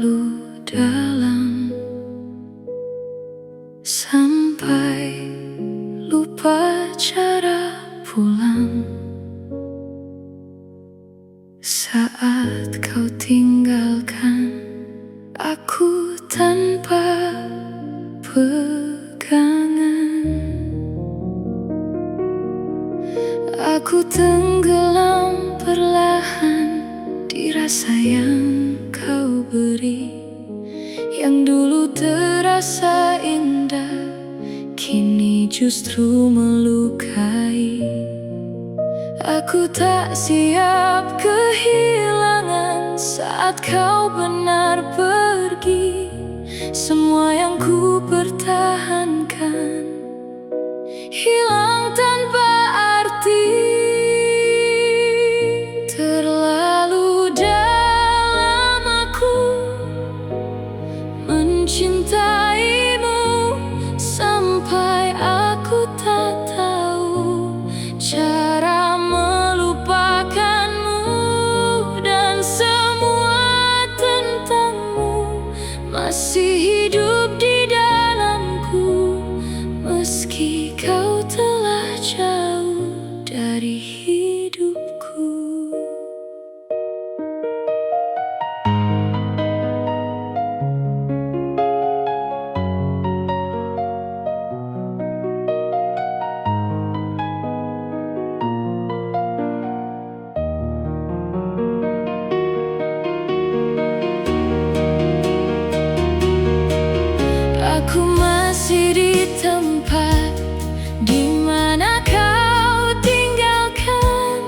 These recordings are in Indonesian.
terlalu dalam sampai lupa cara pulang. Saat kau tinggalkan aku tanpa pegangan, aku tenggelam perlahan di rasa yang kau beri. Yang dulu terasa indah, kini justru melukai. Aku tak siap kehilangan saat kau benar pergi. Semua yang ku pertahankan hilang tanpa arti. Terlalu dalam aku mencintaimu sampai aku tak tahu cara melupakanmu, dan semua tentangmu masih hidup di dalamku, meski kau telah jauh dari hidupku. Aku masih di tempat di mana kau tinggalkan,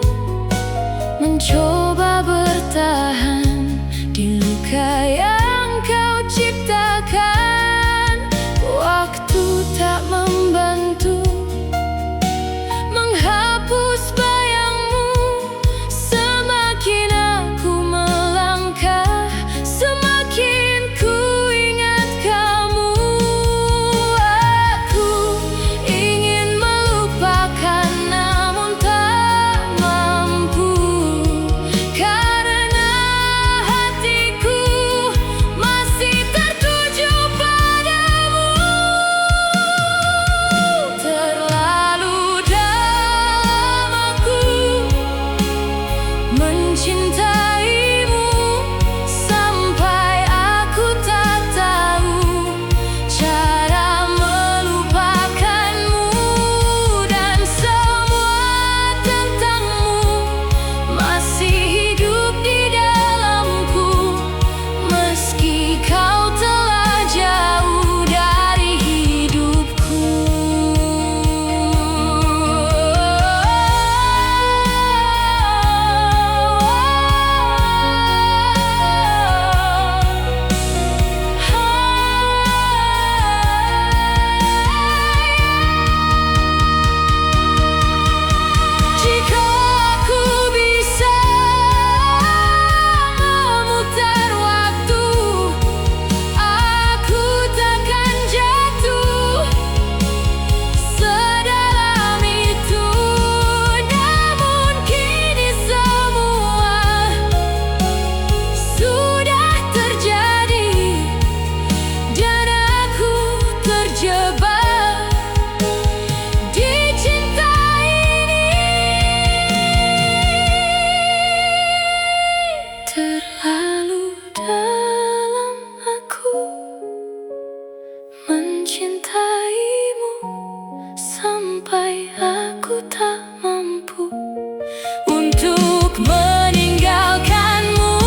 mencoba bertahan di luka yang kau ciptakan. Waktu tak membantu menghapus bayangmu. Semakin aku melangkah, semakin ku ingat kamu. Aku ingin melupakan namun tak mampu, karena hatiku masih tertuju padamu. Terlalu dalam aku mencintaimu sampai aku tak tahu cara melupakanmu, dan semua tentangmu masih hidup di dalamku, meski kau telah jauh dari hidupku. Jika aku bisa memutar waktu, aku takkan jatuh sedalam itu. Namun kini semua sudah terjadi, dan aku terjebak di cinta ini. Terlalu dalam aku mencintaimu sampai aku tak mampu untuk meninggalkanmu,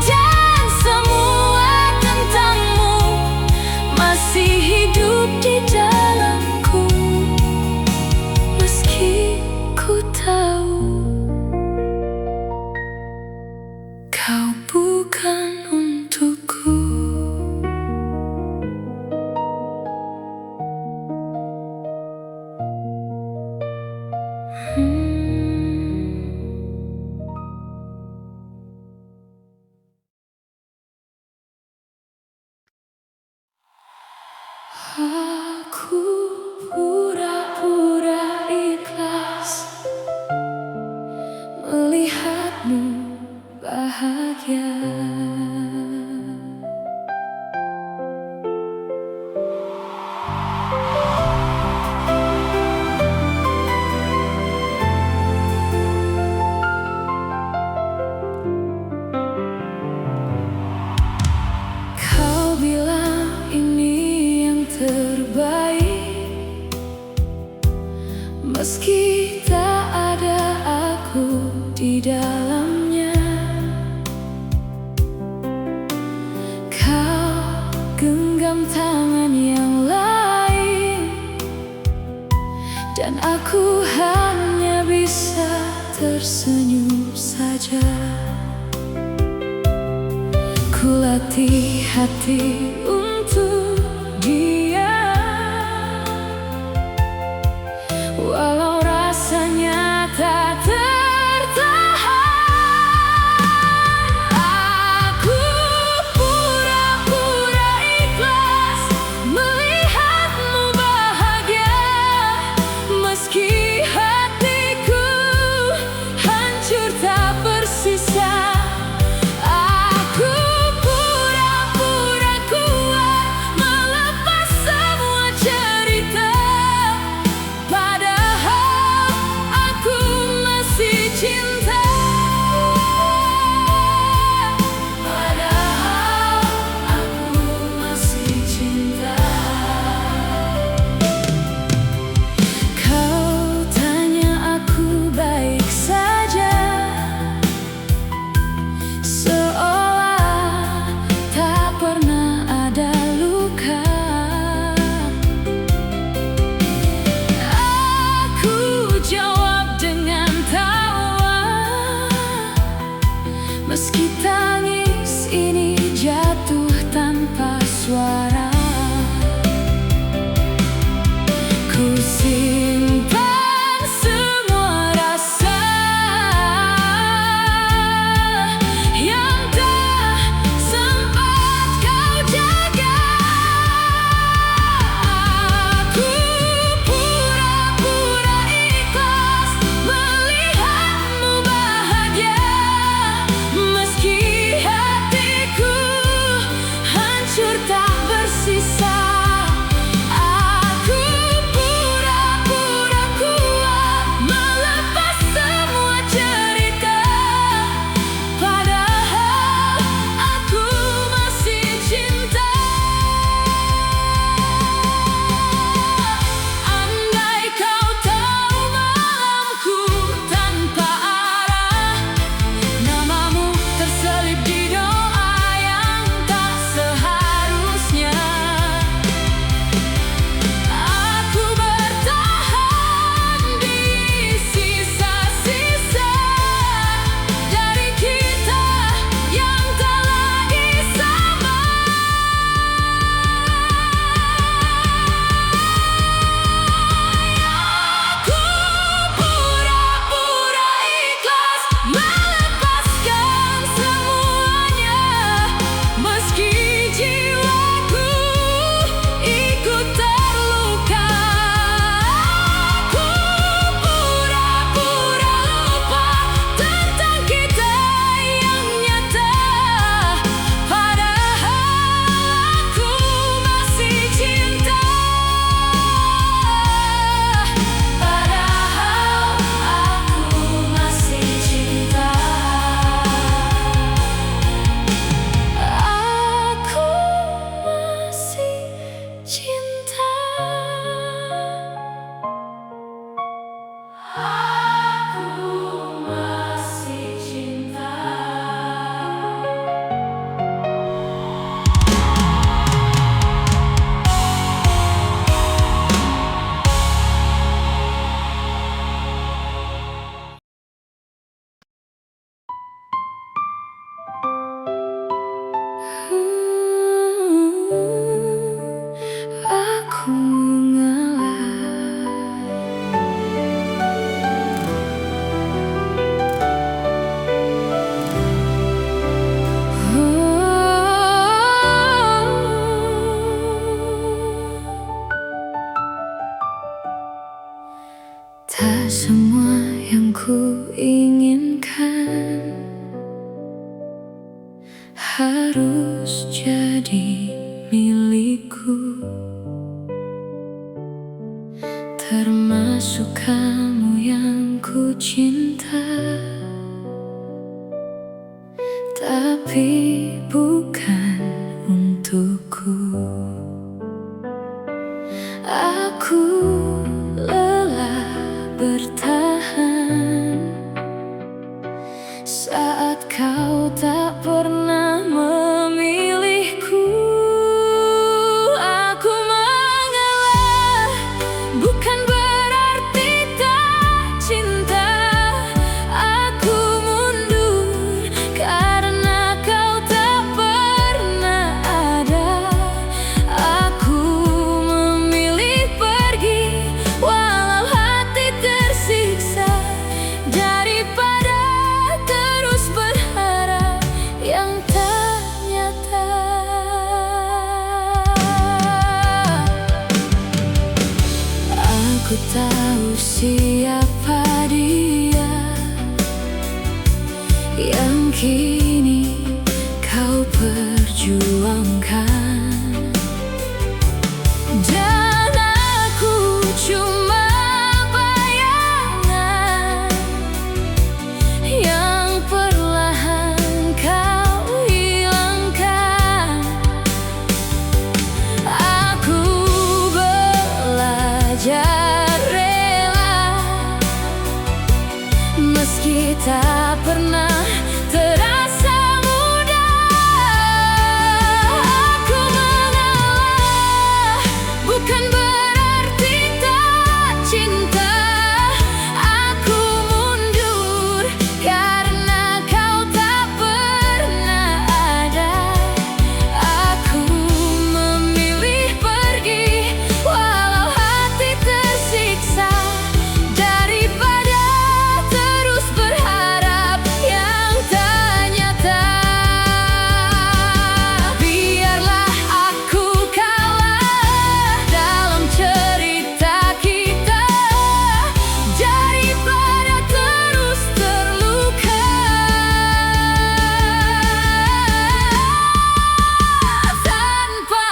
dan semua tentangmu masih hidup di dalamku, meski ku tahu kau bukan untukku. Aku pura-pura ikhlas melihatmu bahagia. menggenggam tangan yang lain, dan aku hanya bisa tersenyum saja. Kulatih hati untuk dia, walau rasanya tak tertahan. Aku pura-pura ikhlas melihatmu bahagia, meski hatiku hancur tak bersisa. Meski tangis ini jatuh tanpa suara, ku simpan semua rasa yang tak sempat kau jaga. Aku pura-pura ikhlas melihatmu bahagia, meski hatiku hancur tak bersisa. Aku pura-pura kuat melepas semua cerita, padahal aku masih cinta. Andai kau tahu malamku tanpa arah, namamu terselip di doa yang tak seharusnya. Aku bertahan di sisa-sisa dari kita yang tak lagi sama. Aku pura-pura ikhlas melepaskan semuanya, meski jiwaku ikut terluka. Aku pura-pura lupa tentang kita yang nyata, padahal aku masih cinta. Padahal aku masih cinta. Aku masih cinta. Aku masih cinta. Aku tak semua yang ku inginkan harus jadi milikku, termasuk kamu yang ku cinta. Tapi bukan untukku. Aku lelah bertahan saat kau tak pernah memilihku. Ku tahu siapa dia yang kini kau perjuangkan. Dan aku cuma bayangan yang perlahan kau hilangkan. Aku belajar rela meski tak pernah terasa mudah. Aku mengalah bukan berarti tak cinta. Aku mundur karena kau tak pernah ada. Aku memilih pergi walau hati tersiksa, daripada terus berharap yang tak nyata. Biarlah aku kalah dalam cerita kita, daripada terus terluka tanpa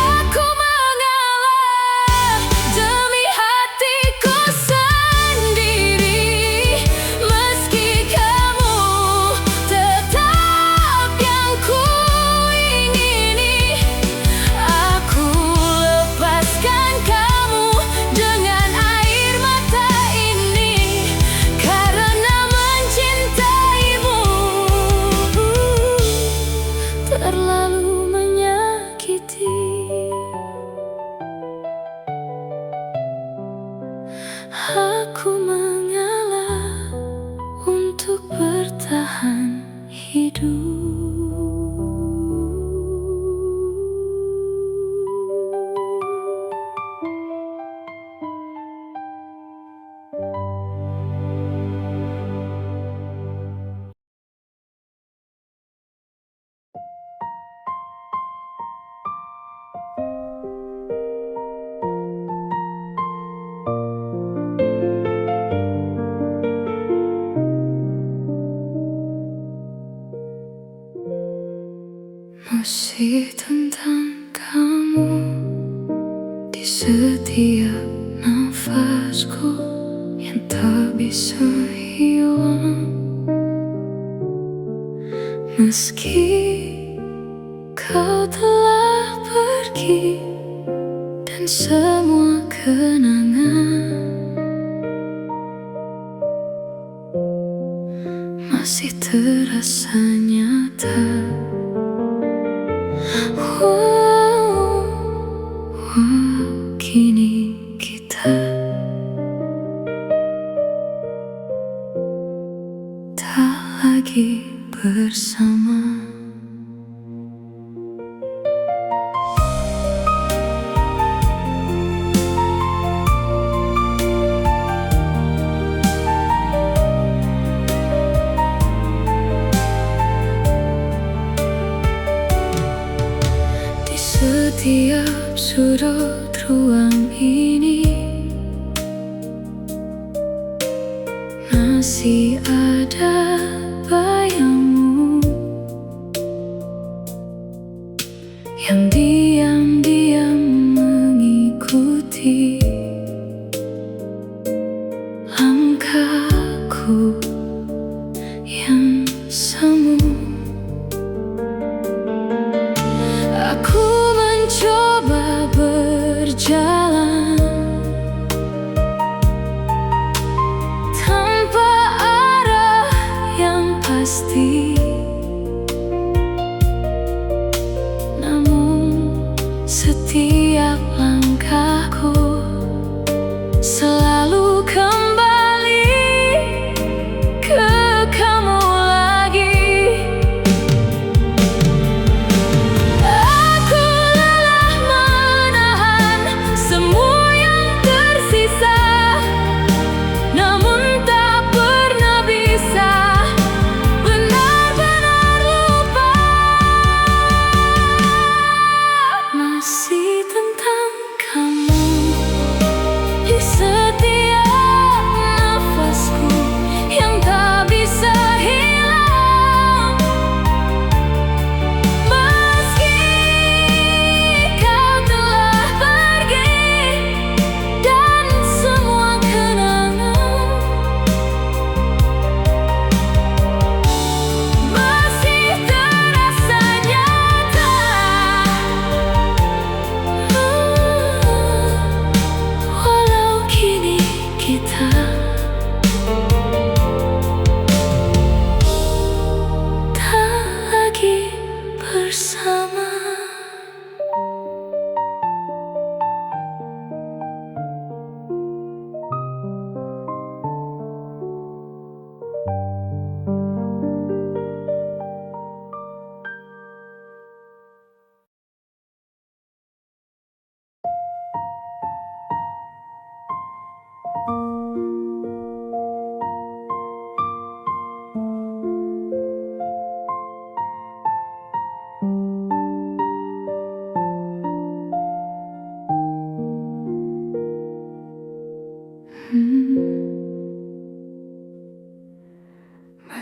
aku mengalah demi hatiku sendiri, meski kamu tetap yang ku ingini. Aku lepaskan kamu dengan air mata ini, karena mencintaimu terlalu menyakiti. Aku mengalah untuk bertahan hidup. Masih tentang kamu di setiap nafasku yang tak bisa hilang. Meski kau telah pergi dan semua kenangan masih terasa nyata. Kini kita tak lagi bersama. Di setiap sudut ruang ini masih ada bayangmu yang diam-diam mengikuti langkahku yang semu. Aku mencoba berjalan tanpa arah yang pasti, namun setiap langkahku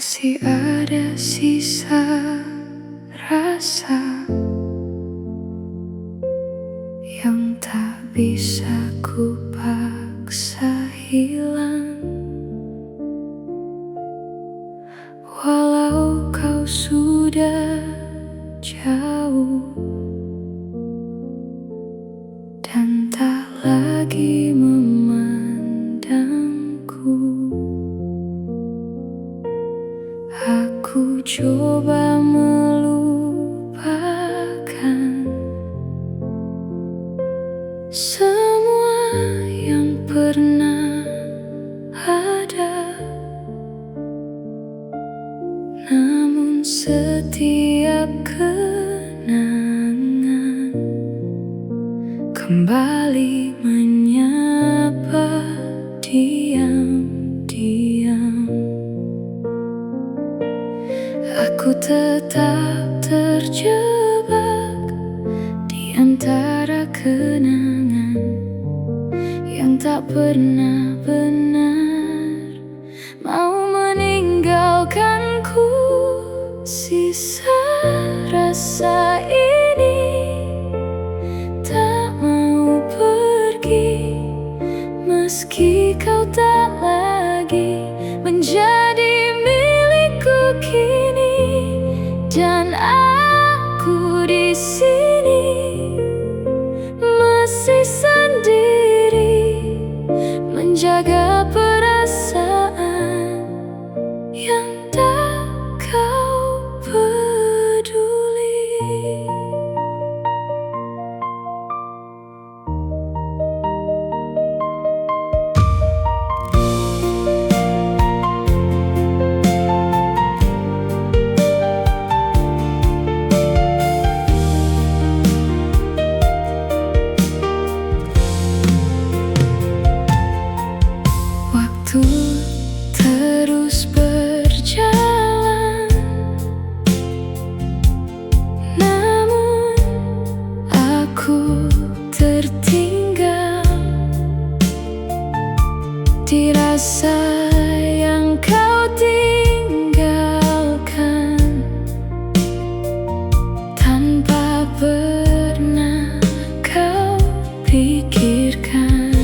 masih ada sisa rasa yang tak bisa ku paksa hilang. Walau kau sudah jauh dan tak lagi memandangku, aku coba melupakan semua yang pernah ada. Namun setiap kenangan kembali menyapa diam-diam. Aku tetap terjebak di antara kenangan yang tak pernah benar mau meninggalkanku. Sisa rasa ini tak mau pergi, meski kau tak lagi menjadi milikku kini. Dan aku di sini masih sendiri, menjaga perasaan yang tak kau peduli. Waktu terus berjalan, namun aku tertinggal di rasa yang kau tinggalkan, tanpa pernah kau pikirkan.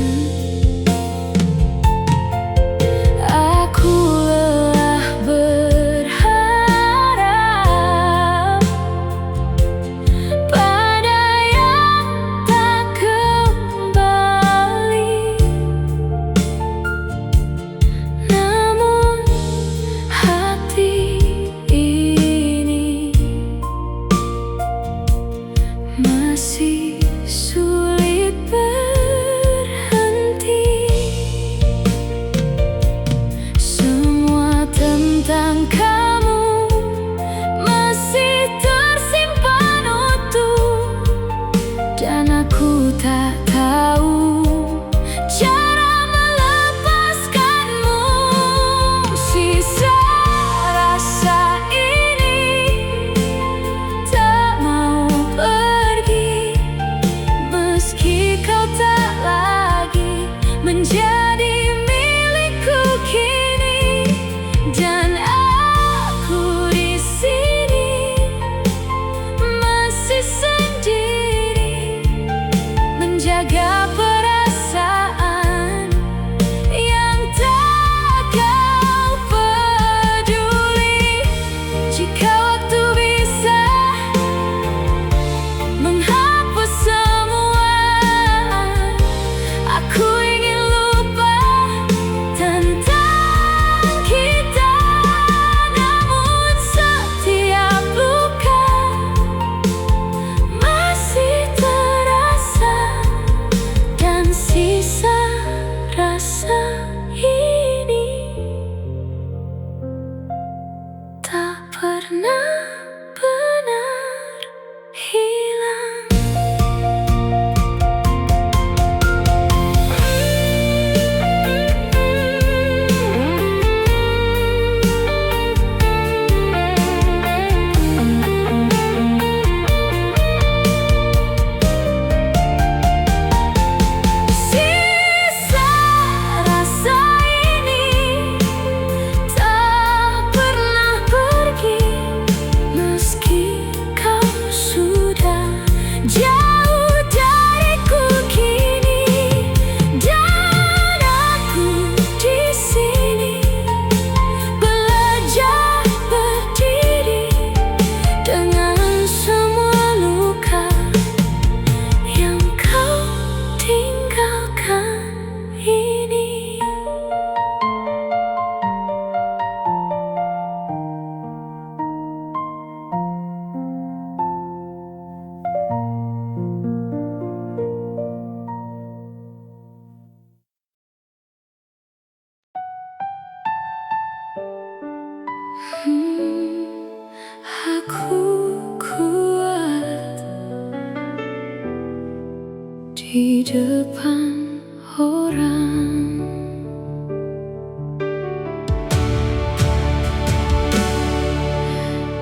depan orang.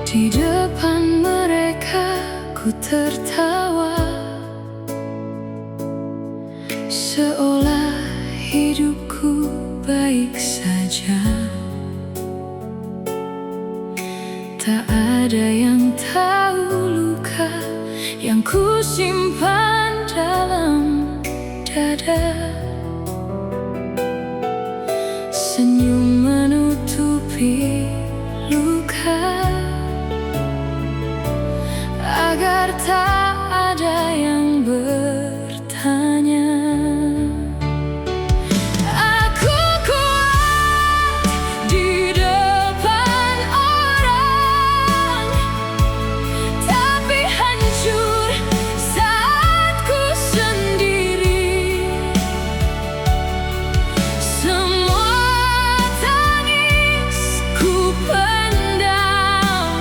Di depan mereka ku tertawa, seolah hidupku baik saja. Tak ada yang tahu luka yang ku simpan dalam dada. Senyum menutupi luka agar tak ada yang bertanya. Aku kuat di depan orang, tapi hancur saat ku sendiri. Semua tangis ku pendam,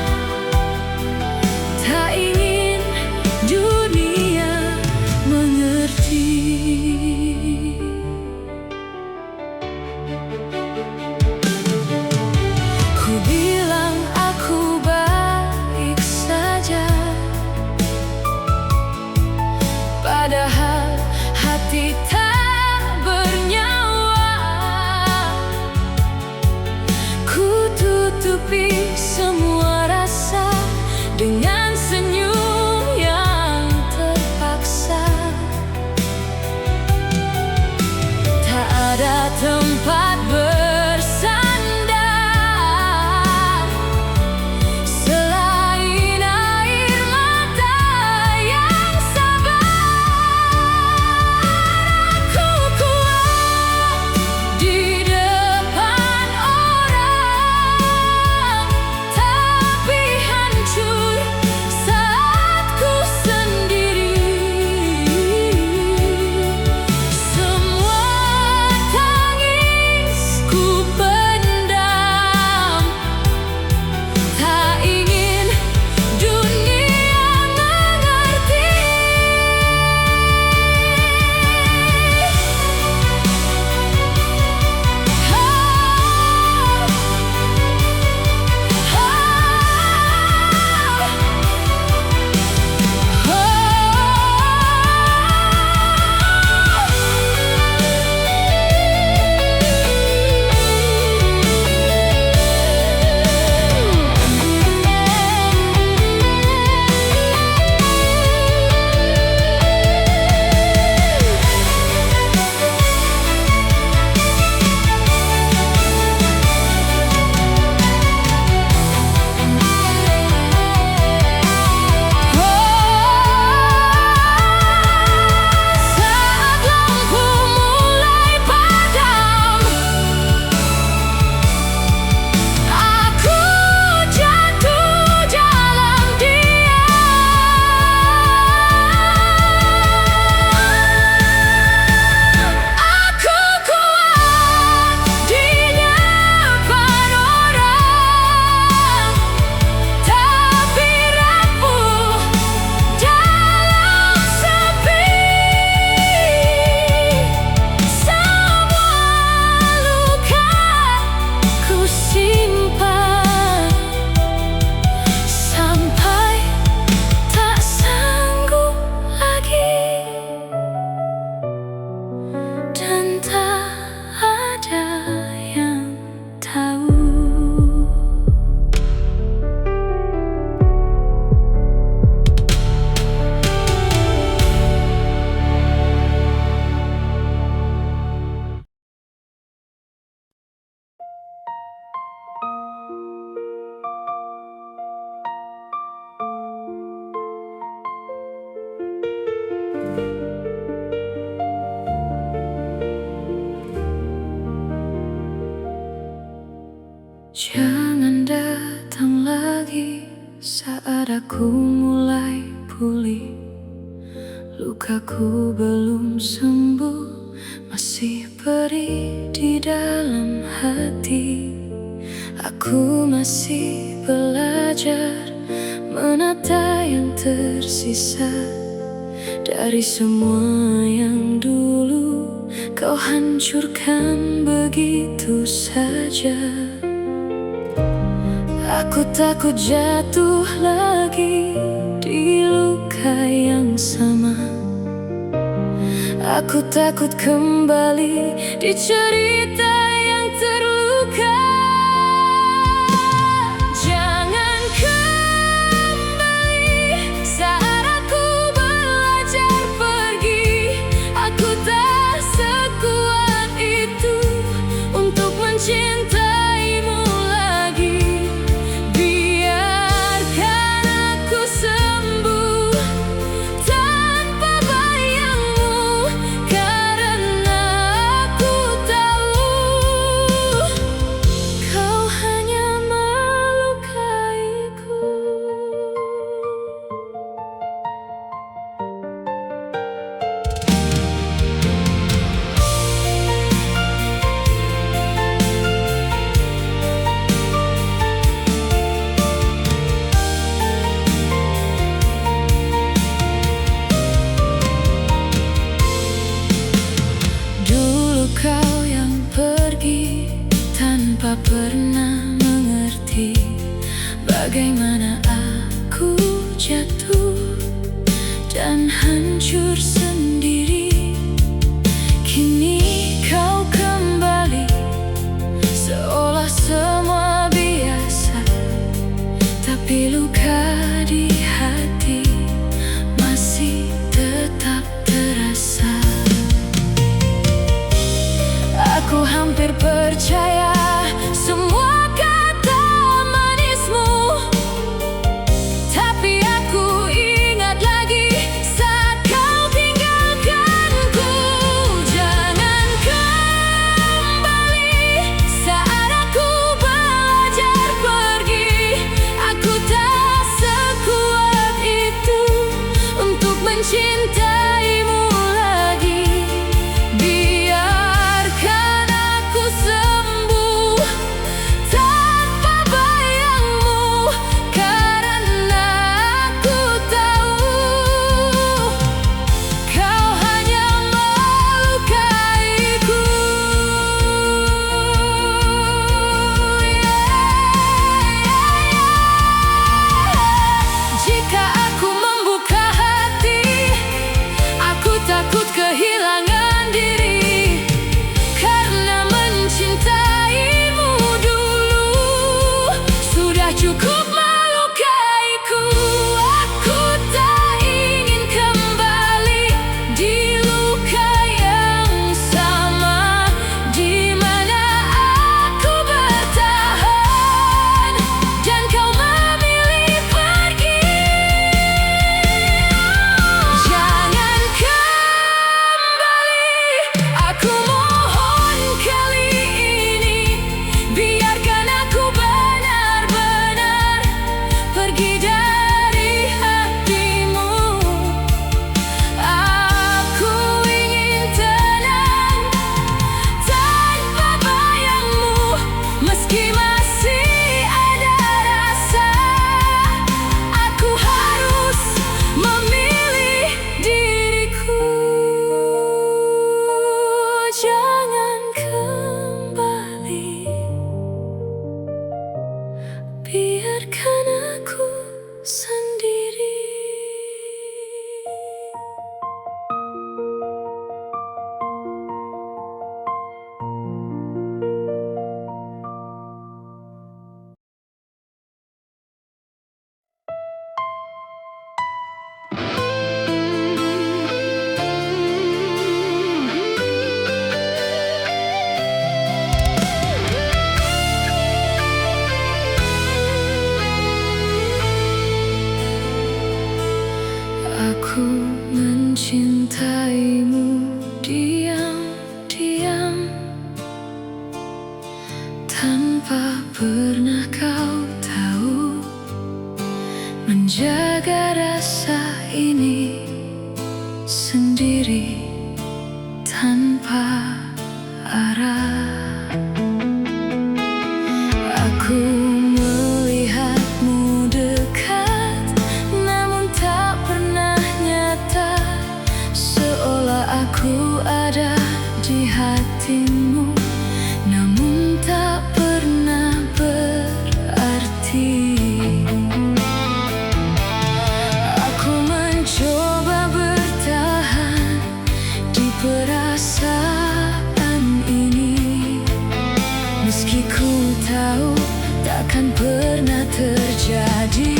tak ingin dunia mengerti. Ku bilang aku baik saja, padahal hati tak bernyawa. Ku tutupi semua rasa dengan senyum yang terpaksa. Tak ada tempat bersandar selain air mata yang sabar. Aku kuat di depan orang, tapi hancur saat ku sendiri. Semua tangis ku pendam, tak ingin dunia mengerti. Saat lampu mulai padam, aku jatuh dalam diam. Aku kuat di depan orang, tapi rapuh dalam sepi. Semua luka ku simpan sampai tak sanggup lagi, dan tak ada yang tahu. Jangan datang lagi saat aku mulai pulih. Lukaku belum sembuh, masih perih di dalam hati. Aku masih belajar menata yang tersisa Dari semua yang dulu kau hancurkan begitu saja. Aku takut jatuh lagi di luka yang sama. Aku takut kembali di cerita yang terluka. Jangan kembali saat aku belajar pergi. Aku tak sekuat itu untuk mencintaimu lagi. Biarkan aku sembuh tanpa bayangmu, karena aku tahu kau hanya melukaiku. Dulu kau yang pergi tanpa pernah mengerti bagaimana aku jatuh dan hancur sendiri. Kini kau kembali seolah semua biasa, tapi luka di hati masih tetap terasa. Aku hampir percaya semua kata manismu, tapi aku ingat lagi saat kau tinggalkanku. Jangan kembali saat aku belajar pergi. Aku tak sekuat itu untuk mencintaimu lagi. Biarkan aku sembuh tanpa bayangmu, karena aku tahu kau hanya melukaiku. Jika aku membuka hati, aku takut kehilangan diri, karena mencintaimu dulu sudah cukup melukaiku. Aku tak ingin kembali di luka yang sama, di mana aku bertahan dan kau memilih pergi. Jangan kembali, aku mohon kali ini. Biarkan aku benar-benar pergi dari hatimu. Aku ingin tenang tanpa bayangmu, meski masih ada rasa. Aku harus memilih diriku. Jangan kembali, biarkan aku sendiri. Aku mencintaimu diam-diam, tanpa pernah kau tahu. Menjaga rasa ini sendiri tanpa arah. Aku melihatmu dekat, namun tak pernah nyata. di hatimu, namun tak pernah berarti. Aku mencoba bertahan di perasaan ini, meski ku tahu takkan pernah terjadi.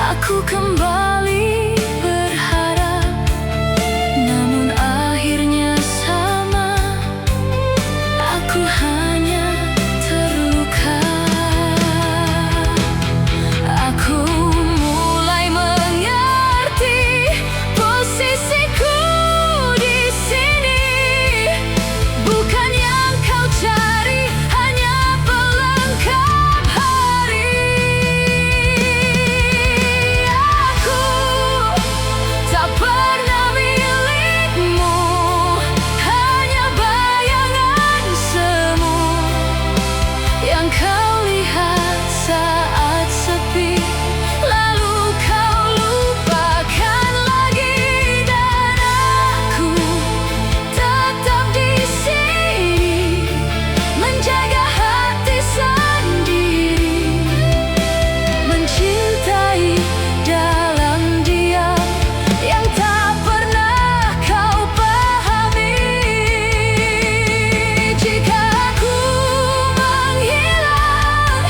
Aku kembali berharap, namun akhirnya sama. Aku hanya terluka. Aku mulai mengerti posisiku di sini. Bukan yang kau cari, hanya pelengkap hari. Tak pernah milikmu, hanya bayangan semu yang kau lihat saat sepi, lalu kau lupakan lagi. Dan aku tetap di sini, menjaga hati sendiri, mencintai dalam diam yang tak pernah kau pahami. Jika aku menghilang,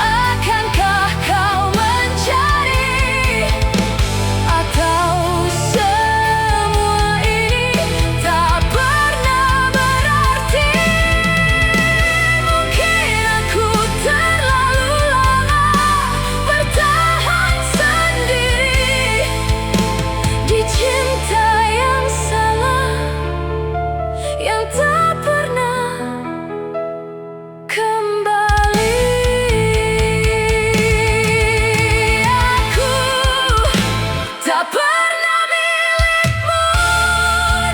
akankah kau mencari? Atau semua ini tak pernah berarti? Mungkin aku terlalu lama bertahan sendiri di cinta yang salah, yang tak pernah kembali. Aku tak pernah milikmu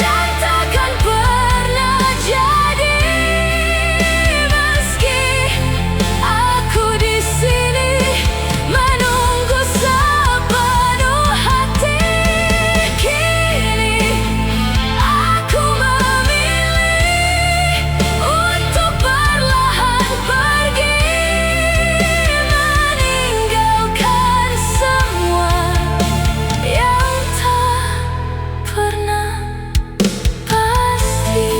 dan takkan pernah jadi, meski aku di sini menunggu sepenuh hati. Kini aku memilih untuk perlahan pergi, meninggalkan semua yang tak pernah pasti.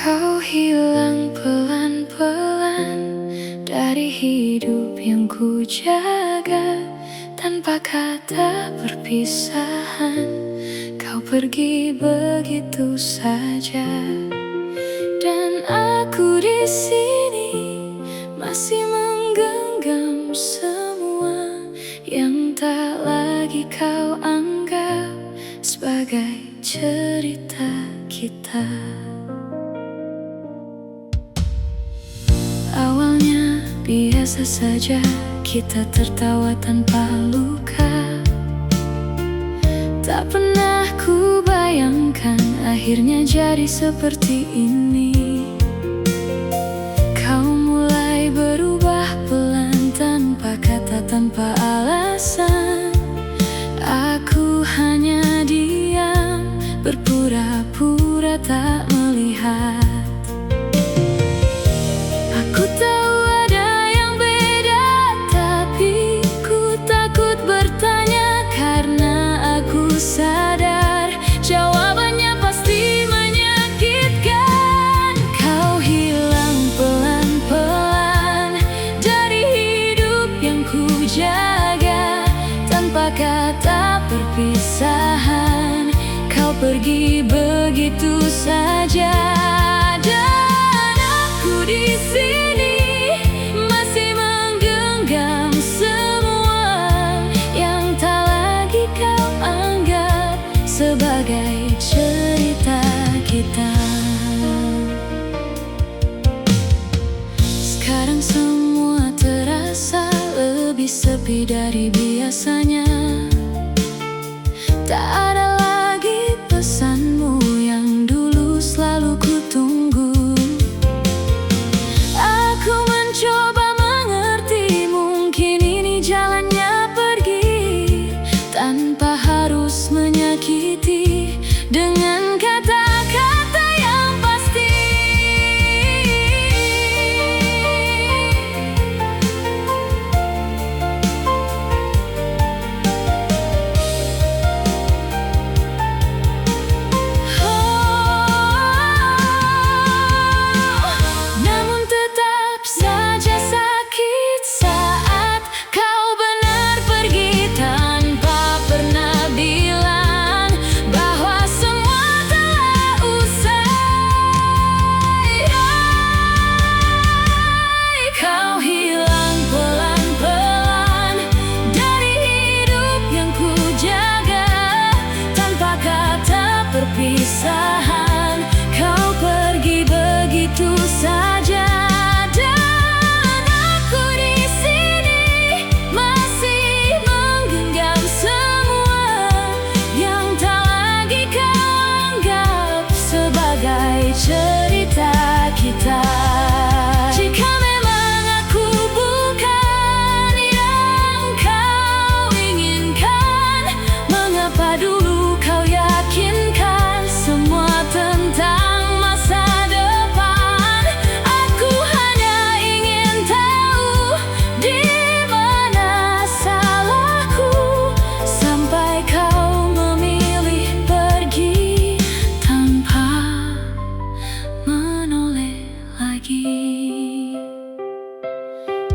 Kau hilang pelan-pelan dari hidup yang ku jaga. Tanpa kata perpisahan, kau pergi begitu saja. Dan aku aku di sini masih menggenggam semua yang tak lagi kau anggap sebagai cerita kita. Awalnya biasa saja, kita tertawa tanpa luka. Tak pernah ku bayangkan akhirnya jadi seperti ini. Kau mulai berubah pelan tanpa kata, tanpa alasan. Aku hanya diam, berpura-pura tak melihat. Aku tahu ada yang beda, tapi ku takut bertanya karena aku sadar jawabannya pasti menyakitkan. Kau hilang pelan-pelan dari hidup yang ku jaga, tanpa kata perpisahan. Kau pergi begitu saja, dan aku di sini masih menggenggam semua yang tak lagi kau anggap sebagai cerita kita. Sekarang semua terasa lebih sepi dari biasanya. Tak ada lagi pesanmu yang dulu selalu ku tunggu. Aku mencoba mengerti, mungkin ini jalannya pergi tanpa harus menyakiti dengan kata-kata yang pasti. Namun tetap saja sakit saat kau benar pergi tanpa pernah bilang bahwa semua telah usai. Kau hilang pelan-pelan dari hidup yang ku jaga, tanpa kata perpisahan. Kau pergi begitu saja, dan aku di sini masih menggenggam semua yang tak lagi kau anggap sebagai cerita kita. Jika memang aku bukan yang kau inginkan, mengapa dulu kau yakinkan semua tentang masa depan? Aku hanya ingin tahu di mana salahku sampai kau memilih pergi tanpa menoleh lagi.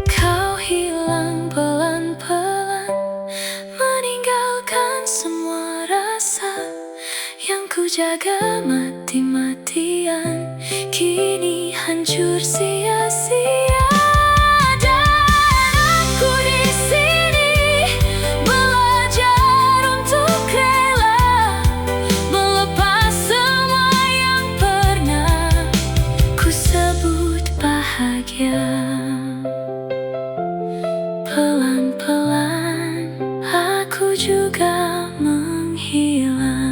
Kau hilang pelan-pelan, meninggalkan semua rasa yang ku jaga mati-matian, kini hancur sia-sia. Dan aku di sini belajar untuk rela melepas semua yang pernah ku sebut bahagia. Pelan-pelan aku juga menghilang.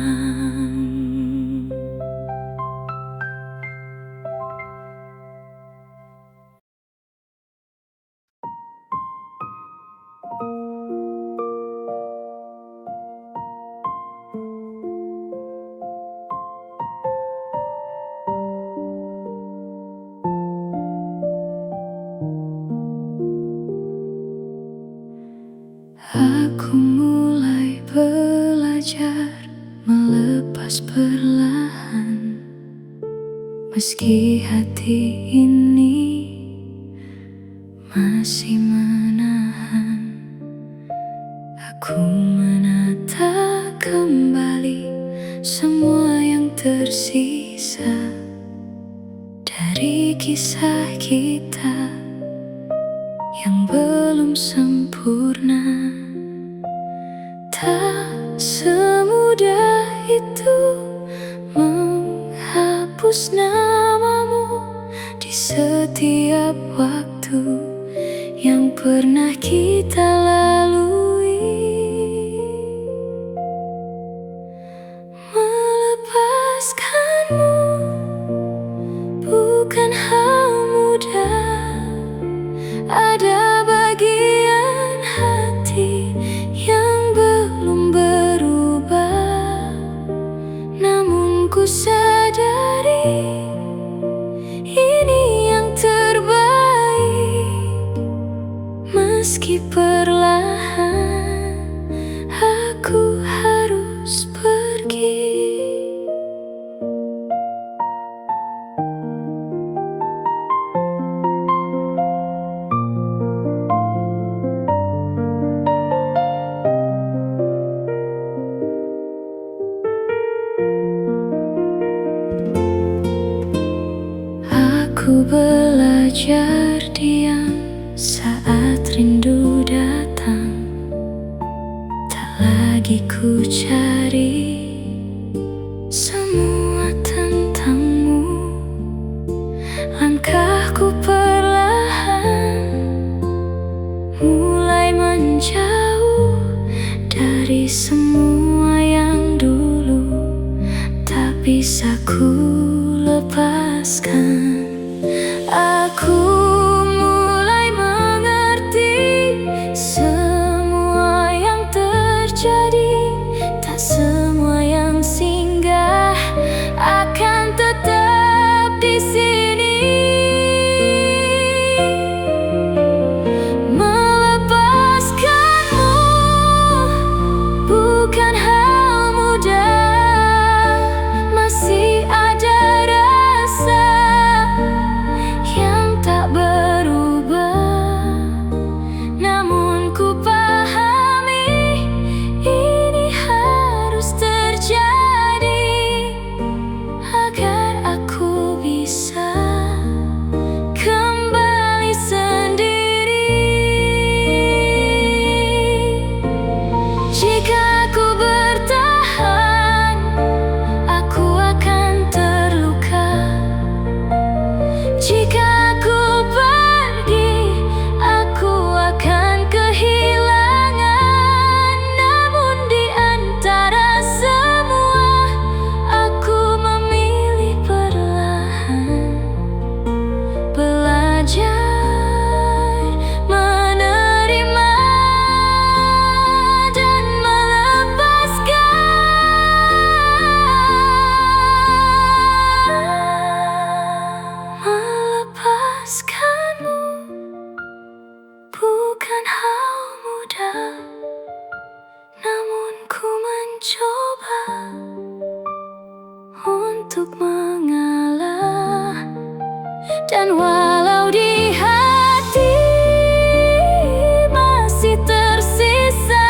Aku mulai belajar melepas perlahan, meski hati ini masih menahan. Aku menata kembali semua yang tersisa dari kita. kisah kita yang belum sempurna. Tak semudah itu menghapus namamu di setiap waktu yang pernah kita lalui. Melepaskanmu bukan hal mudah. Ada bagian hati yang belum berubah, namun ku sadari ini yang terbaik. Meski perlahan aku harus pergi. Aku belajar diam saat rindu datang. Tak lagi ku cari semua tentangmu. Langkahku perlahan mulai menjauh dari semua yang dulu tak bisa ku lepaskan. Aku mulai mengerti semua yang terjadi. Tak semua yang singgah akan tetap di sini. Melepaskanmu bukan hal mudah. Masih ada rasa yang tak berubah, namun ku pahami ini harus terjadi agar aku bisa kembali sendiri. Jika aku bertahan, aku akan terluka. Jika aku pergi, aku akan kehilangan. Namun di antara semua, aku memilih perlahan belajar menerima dan melepaskanmu bukan hal mudah, namun ku mencoba untuk mengalah. Dan walau di hati masih tersisa,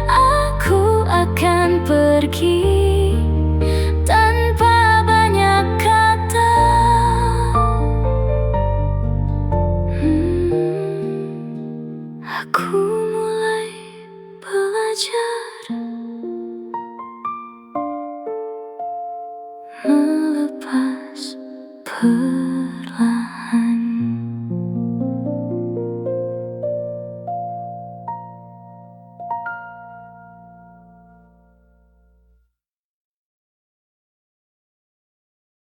aku akan pergi tanpa banyak kata. Aku mulai belajar melepas